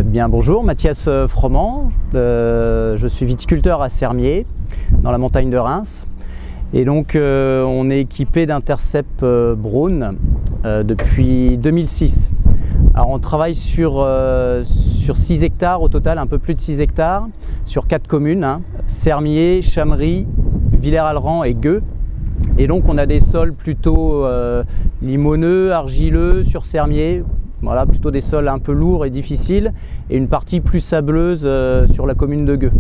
Bien bonjour, Mathias Froment, je suis viticulteur à Sermier, dans la montagne de Reims. Et donc on est équipé d'Intercept Brown depuis 2006. Alors on travaille sur 6 hectares au total, un peu plus de 6 hectares, sur 4 communes, Sermier, Chamery, Villers-Alran et Gueux. Et donc on a des sols plutôt limoneux, argileux sur Sermier. Voilà, plutôt des sols un peu lourds et difficiles, et une partie plus sableuse sur la commune de Gueux.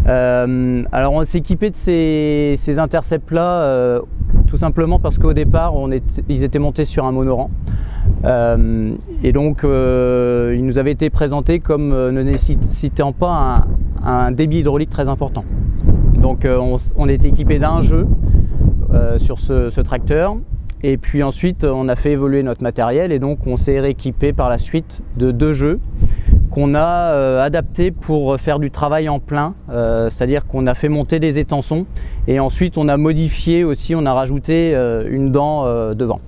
Alors on s'est équipé de ces intercepts là tout simplement parce qu'au départ ils étaient montés sur un monorang, et donc ils nous avaient été présentés comme ne nécessitant pas un débit hydraulique très important. Donc on était équipé d'un jeu sur ce tracteur. Et puis ensuite, on a fait évoluer notre matériel et donc on s'est rééquipé par la suite de 2 jeux qu'on a adaptés pour faire du travail en plein, c'est-à-dire qu'on a fait monter des étançons et ensuite on a modifié aussi, on a rajouté une dent devant.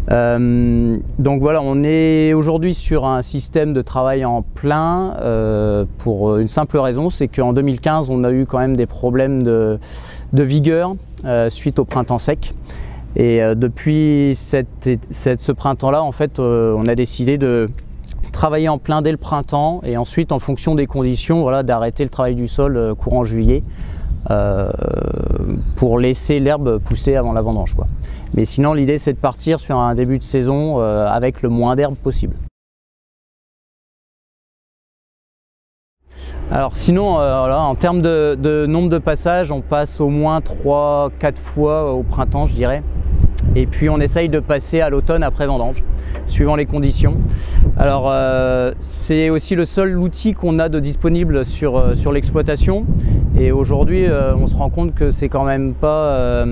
Donc voilà, on est aujourd'hui sur un système de travail en plein pour une simple raison, c'est qu'en 2015, on a eu quand même des problèmes de vigueur suite au printemps sec. Et depuis ce printemps-là, en fait, on a décidé de travailler en plein dès le printemps et ensuite, en fonction des conditions, voilà, d'arrêter le travail du sol courant juillet pour laisser l'herbe pousser avant la vendange, quoi. Mais sinon, l'idée, c'est de partir sur un début de saison avec le moins d'herbe possible. Alors sinon, voilà, en termes de nombre de passages, on passe au moins 3-4 fois au printemps, je dirais. Et puis on essaye de passer à l'automne après vendange, suivant les conditions. Alors c'est aussi le seul outil qu'on a de disponible sur l'exploitation. Et aujourd'hui, on se rend compte que c'est quand même pas,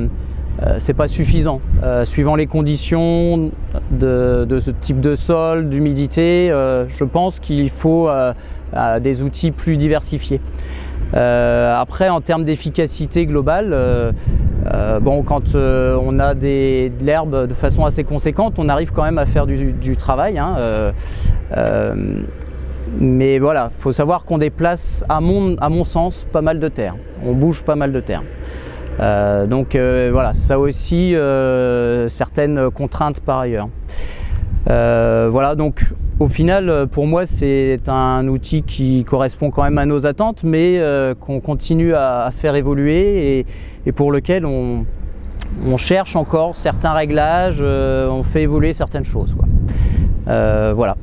c'est pas suffisant. Suivant les conditions de ce type de sol, d'humidité, je pense qu'il faut des outils plus diversifiés. Après, en termes d'efficacité globale, bon, quand on a de l'herbe de façon assez conséquente, on arrive quand même à faire du travail, mais voilà, il faut savoir qu'on déplace, à mon sens, pas mal de terre. On bouge pas mal de terre. Donc voilà, ça aussi certaines contraintes par ailleurs. Voilà, donc au final, pour moi, c'est un outil qui correspond quand même à nos attentes, mais qu'on continue à faire évoluer et pour lequel on cherche encore certains réglages, on fait évoluer certaines choses, quoi. Voilà.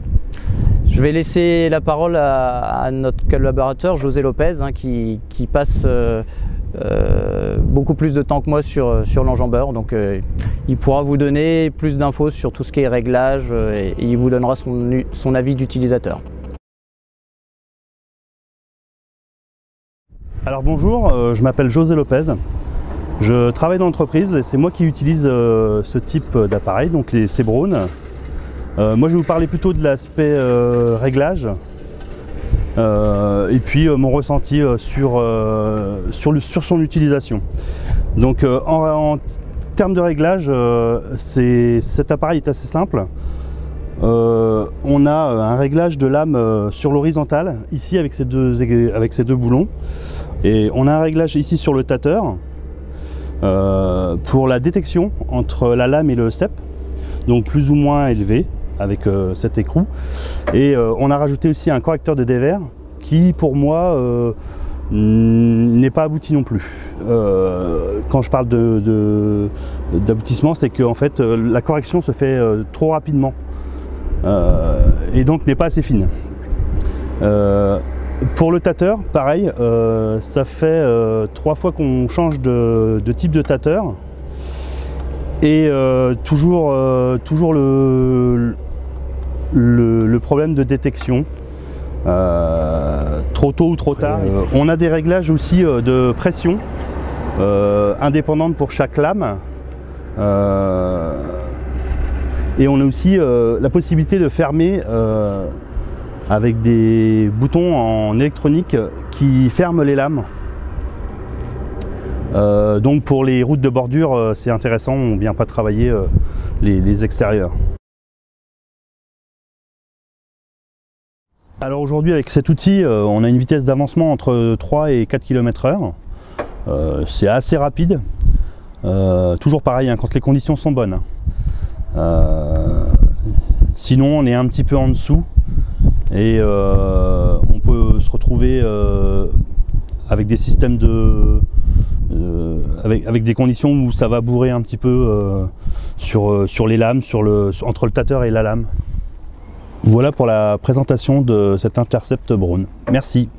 Je vais laisser la parole à notre collaborateur José Lopez, qui passe beaucoup plus de temps que moi sur l'enjambeur, donc il pourra vous donner plus d'infos sur tout ce qui est réglage et il vous donnera son avis d'utilisateur. Alors bonjour, je m'appelle José Lopez, je travaille dans l'entreprise et c'est moi qui utilise ce type d'appareil, donc les C-Brown. Moi je vais vous parler plutôt de l'aspect réglage. Et puis mon ressenti sur son utilisation. Donc en termes de réglage, cet appareil est assez simple. On a un réglage de lame sur l'horizontale, ici avec ces deux boulons. Et on a un réglage ici sur le tâteur pour la détection entre la lame et le cep, donc plus ou moins élevé, avec cet écrou, et on a rajouté aussi un correcteur de dévers qui pour moi n'est pas abouti non plus. Quand je parle d'aboutissement, c'est que en fait la correction se fait trop rapidement et donc n'est pas assez fine. Pour le tâteur, pareil, ça fait 3 fois qu'on change de type de tâteur et toujours le problème de détection, trop tôt ou trop tard. On a des réglages aussi de pression indépendantes pour chaque lame, et on a aussi la possibilité de fermer avec des boutons en électronique qui ferment les lames. Donc pour les routes de bordure, c'est intéressant, on ne vient pas travailler les extérieurs. Alors aujourd'hui avec cet outil, on a une vitesse d'avancement entre 3 et 4 km/h. C'est assez rapide. Toujours pareil hein, quand les conditions sont bonnes. Sinon on est un petit peu en dessous et on peut se retrouver avec des systèmes avec des conditions où ça va bourrer un petit peu sur les lames, entre le tâteur et la lame. Voilà pour la présentation de cet Intercept Brown. Merci.